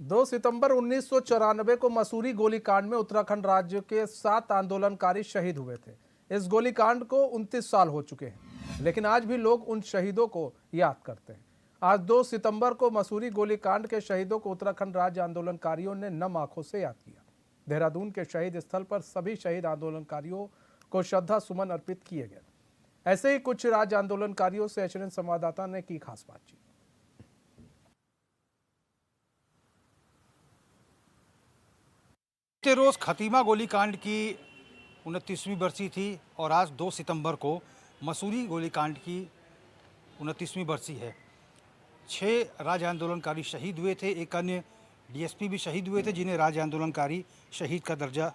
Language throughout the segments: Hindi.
2 सितंबर 1994 को मसूरी गोलीकांड में उत्तराखंड राज्य के 7 आंदोलनकारी शहीद हुए थे। इस गोलीकांड को 29 साल हो चुके हैं, लेकिन आज भी लोग उन शहीदों को याद करते हैं। आज 2 सितंबर को मसूरी गोलीकांड के शहीदों को उत्तराखंड राज्य आंदोलनकारियों ने नम आंखों से याद किया। देहरादून के शहीद स्थल पर सभी शहीद आंदोलनकारियों को श्रद्धा सुमन अर्पित किए गए। ऐसे ही कुछ राज्य आंदोलनकारियों से एचएनएन संवाददाता ने की खास बातचीत। बीते रोज खतीमा गोलीकांड की 29वीं बरसी थी और आज 2 सितंबर को मसूरी गोलीकांड की 29वीं बरसी है। 6 राज्य आंदोलनकारी शहीद हुए थे। एक अन्य डीएसपी भी शहीद हुए थे, जिन्हें राज्य आंदोलनकारी शहीद का दर्जा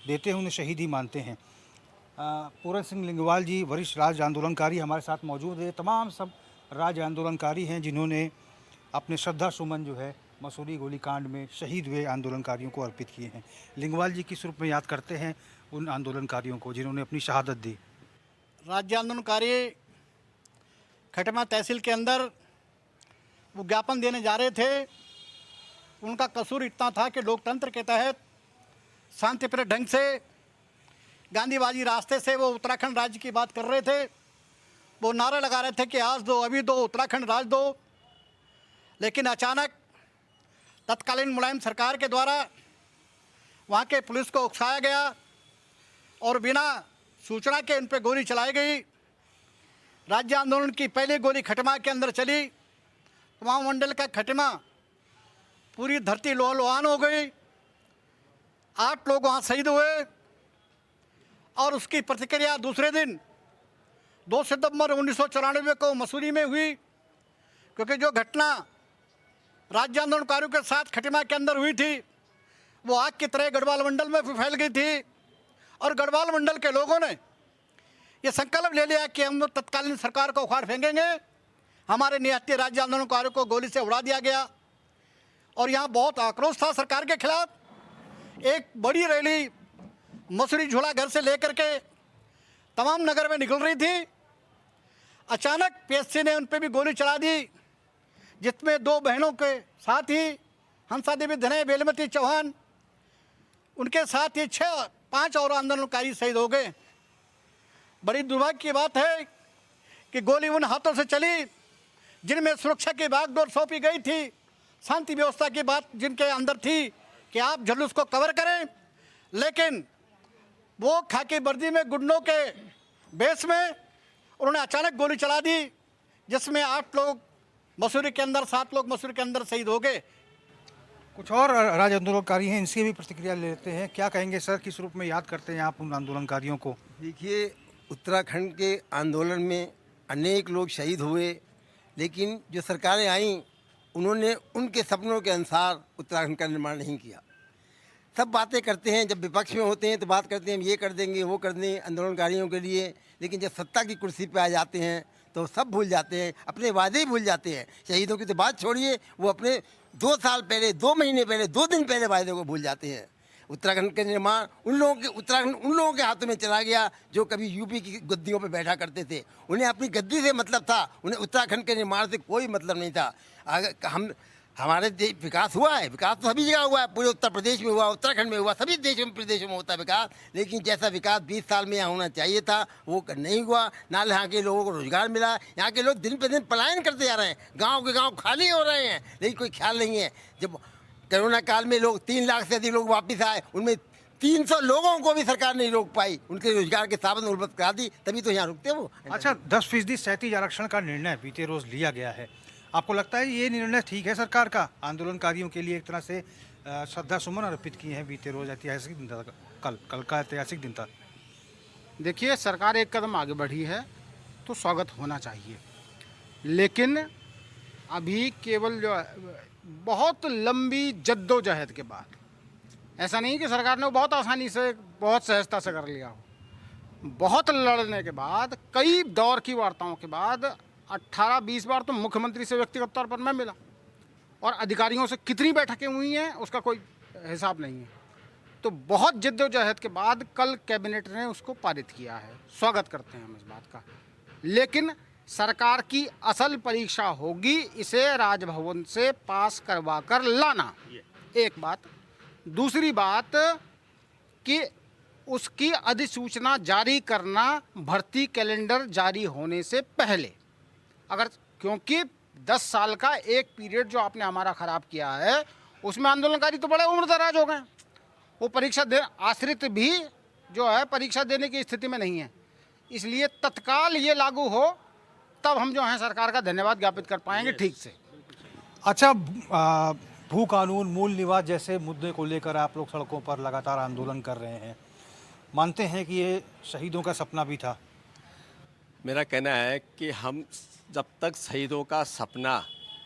देते हैं, उन्हें शहीद ही मानते हैं। पूरन सिंह लिंगवाल जी वरिष्ठ राज्य आंदोलनकारी हमारे साथ मौजूद है। तमाम सब राज्य आंदोलनकारी हैं जिन्होंने अपने श्रद्धा सुमन जो है मसूरी गोलीकांड में शहीद हुए आंदोलनकारियों को अर्पित किए हैं। लिंगवाल जी किस रूप में याद करते हैं उन आंदोलनकारियों को जिन्होंने अपनी शहादत दी? राज्य आंदोलनकारी खटमा तहसील के अंदर वो ज्ञापन देने जा रहे थे। उनका कसूर इतना था कि लोकतंत्र के तहत शांतिप्रिय ढंग से गांधीवादी रास्ते से वो उत्तराखंड राज्य की बात कर रहे थे। वो नारा लगा रहे थे कि आज दो, अभी दो, उत्तराखंड राज दो। लेकिन अचानक तत्कालीन मुलायम सरकार के द्वारा वहाँ के पुलिस को उकसाया गया और बिना सूचना के उन पर गोली चलाई गई। राज्य आंदोलन की पहली गोली खटमा के अंदर चली। तमाम मंडल का खटमा पूरी धरती लोहलुहान हो गई। 8 लोग वहाँ शहीद हुए और उसकी प्रतिक्रिया दूसरे दिन 2 सितंबर 1994 को मसूरी में हुई, क्योंकि जो घटना राज्य आंदोलनकारियों के साथ खटिमा के अंदर हुई थी वो आग की तरह गढ़वाल मंडल में फैल गई थी। और गढ़वाल मंडल के लोगों ने ये संकल्प ले लिया कि हम तत्कालीन सरकार को उखाड़ फेंकेंगे। हमारे निहत्थे राज्य आंदोलनकारियों को गोली से उड़ा दिया गया और यहाँ बहुत आक्रोश था सरकार के खिलाफ। एक बड़ी रैली मसूरी झूला घर से लेकर के तमाम नगर में निकल रही थी। अचानक पीएससी ने उन पर भी गोली चला दी, जिसमें 2 बहनों के साथ ही हंसा देवी धनय, बेलमती चौहान, उनके साथ ही 5 और आंदोलनकारी शहीद हो गए। बड़ी दुर्भाग्य की बात है कि गोली उन हाथों से चली जिनमें सुरक्षा की बागडोर सौंपी गई थी, शांति व्यवस्था की बात जिनके अंदर थी कि आप जुलूस को कवर करें। लेकिन वो खाकी वर्दी में गुंडों के बेस में उन्होंने अचानक गोली चला दी, जिसमें 8 लोग मसूरी के अंदर, 7 लोग मसूरी के अंदर शहीद हो गए। कुछ और राज्य आंदोलनकारी हैं, इनसे भी प्रतिक्रिया लेते हैं। क्या कहेंगे सर, किस रूप में याद करते हैं आप उन आंदोलनकारियों को? देखिए, उत्तराखंड के आंदोलन में अनेक लोग शहीद हुए, लेकिन जो सरकारें आईं उन्होंने उनके सपनों के अनुसार उत्तराखंड का निर्माण नहीं किया। सब बातें करते हैं, जब विपक्ष में होते हैं तो बात करते हैं हम ये कर देंगे, वो कर देंगे आंदोलनकारियों के लिए, लेकिन जब सत्ता की कुर्सी पे आ जाते हैं तो सब भूल जाते हैं, अपने वादे ही भूल जाते हैं। शहीदों की तो बात छोड़िए, वो अपने 2 साल पहले, 2 महीने पहले, 2 दिन पहले वादे को भूल जाते हैं। उत्तराखंड का निर्माण उत्तराखंड उन लोगों के हाथों में चला गया जो कभी यूपी की गद्दियों पे बैठा करते थे। उन्हें अपनी गद्दी से मतलब था, उन्हें उत्तराखंड के निर्माण से कोई मतलब नहीं था। हमारे देश विकास हुआ है, विकास तो सभी जगह हुआ है, पूरे उत्तर प्रदेश में हुआ, उत्तराखंड में हुआ, सभी देशों में प्रदेशों में होता है विकास, लेकिन जैसा विकास 20 साल में यहाँ होना चाहिए था वो नहीं हुआ। ना यहाँ के लोगों को रोजगार मिला, यहाँ के लोग दिन पे दिन पलायन करते जा रहे हैं, गाँव के गाँव खाली हो रहे हैं, लेकिन कोई ख्याल नहीं है। जब कोरोना काल में लोग 3 लाख से अधिक लोग वापस आए, उनमें 300 लोगों को भी सरकार नहीं रोक पाई, उनके रोजगार के साधन उपलब्ध करा दी, तभी तो यहाँ रुकते वो। अच्छा, 10% क्षैतिज आरक्षण का निर्णय बीते रोज लिया गया है। आपको लगता है ये निर्णय ठीक है सरकार का? आंदोलनकारियों के लिए एक तरह से श्रद्धा सुमन अर्पित किए हैं बीते रोज, ऐतिहासिक दिन था, कल का ऐतिहासिक दिन था। देखिए, सरकार एक कदम आगे बढ़ी है तो स्वागत होना चाहिए, लेकिन अभी केवल जो बहुत लंबी जद्दोजहद के बाद, ऐसा नहीं कि सरकार ने बहुत आसानी से, बहुत सहजता से कर लिया हो। बहुत लड़ने के बाद, कई दौर की वार्ताओं के बाद 18-20 बार तो मुख्यमंत्री से व्यक्तिगत तौर पर मैं मिला और अधिकारियों से कितनी बैठकें हुई हैं उसका कोई हिसाब नहीं है। तो बहुत जद्दोजहद के बाद कल कैबिनेट ने उसको पारित किया है, स्वागत करते हैं हम इस बात का। लेकिन सरकार की असल परीक्षा होगी इसे राजभवन से पास करवा कर लाना। एक बात। दूसरी बात कि उसकी अधिसूचना जारी करना भर्ती कैलेंडर जारी होने से पहले, अगर, क्योंकि 10 साल का एक पीरियड जो आपने हमारा ख़राब किया है उसमें आंदोलनकारी तो बड़े उम्रदराज हो गए। वो परीक्षा दे आश्रित भी जो है परीक्षा देने की स्थिति में नहीं है। इसलिए तत्काल ये लागू हो तब हम जो है सरकार का धन्यवाद ज्ञापित कर पाएंगे ठीक से। अच्छा, भू कानून, मूल निवास जैसे मुद्दे को लेकर आप लोग सड़कों पर लगातार आंदोलन कर रहे हैं, मानते हैं कि ये शहीदों का सपना भी था? मेरा कहना है कि हम जब तक शहीदों का सपना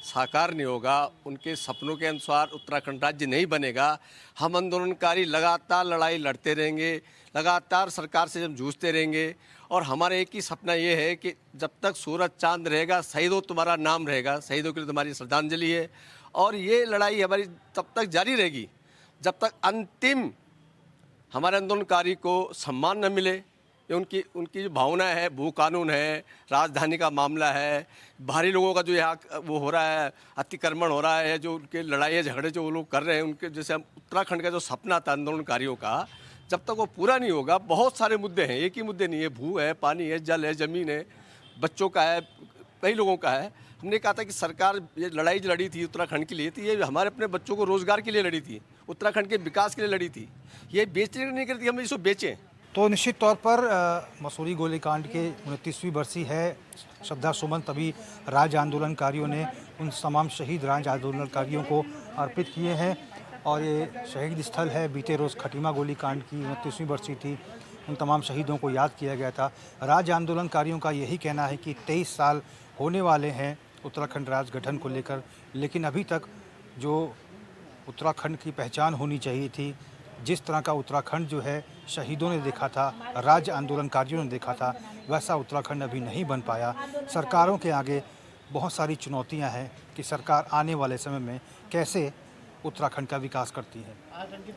साकार नहीं होगा, उनके सपनों के अनुसार उत्तराखंड राज्य नहीं बनेगा, हम आंदोलनकारी लगातार लड़ाई लड़ते रहेंगे, लगातार सरकार से हम जूझते रहेंगे। और हमारा एक ही सपना ये है कि जब तक सूरज चांद रहेगा, शहीदों तुम्हारा नाम रहेगा, शहीदों के लिए तुम्हारी श्रद्धांजलि है। और ये लड़ाई हमारी तब तक जारी रहेगी जब तक अंतिम हमारे आंदोलनकारी को सम्मान न मिले। ये उनकी जो भावना है, भू कानून है, राजधानी का मामला है, बाहरी लोगों का जो यहाँ वो हो रहा है, अतिक्रमण हो रहा है, जो उनके लड़ाई झगड़े जो वो लोग कर रहे हैं, उनके जैसे हम उत्तराखंड का जो सपना था आंदोलनकारियों का, जब तक वो पूरा नहीं होगा, बहुत सारे मुद्दे हैं, एक ही मुद्दे नहीं है, भू है, पानी है, जल है, ज़मीन है, बच्चों का है, कई लोगों का है। हमने कहा था कि सरकार ये लड़ाई जो लड़ी थी उत्तराखंड के लिए थी, ये हमारे अपने बच्चों को रोज़गार के लिए लड़ी थी, उत्तराखंड के विकास के लिए लड़ी थी, ये बेचने नहीं करती, हम इसको बेचें। तो निश्चित तौर पर मसूरी गोलीकांड के 29वीं बरसी है। श्रद्धा सुमन तभी राज्य आंदोलनकारियों ने उन तमाम शहीद राज्य आंदोलनकारियों को अर्पित किए हैं। और ये शहीद स्थल है। बीते रोज़ खटीमा गोलीकांड की 29वीं बरसी थी, उन तमाम शहीदों को याद किया गया था। राज्य आंदोलनकारियों का यही कहना है कि 23 साल होने वाले हैं उत्तराखंड राज्य गठन को लेकर, लेकिन अभी तक जो उत्तराखंड की पहचान होनी चाहिए थी, जिस तरह का उत्तराखंड जो है शहीदों ने देखा था, राज्य आंदोलनकारियों ने देखा था, वैसा उत्तराखंड अभी नहीं बन पाया। सरकारों के आगे बहुत सारी चुनौतियां हैं कि सरकार आने वाले समय में कैसे उत्तराखंड का विकास करती है।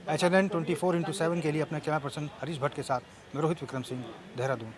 HNN 24/7 के लिए अपने कैमरा पर्सन हरीश भट्ट के साथ मैं रोहित विक्रम सिंह, देहरादून।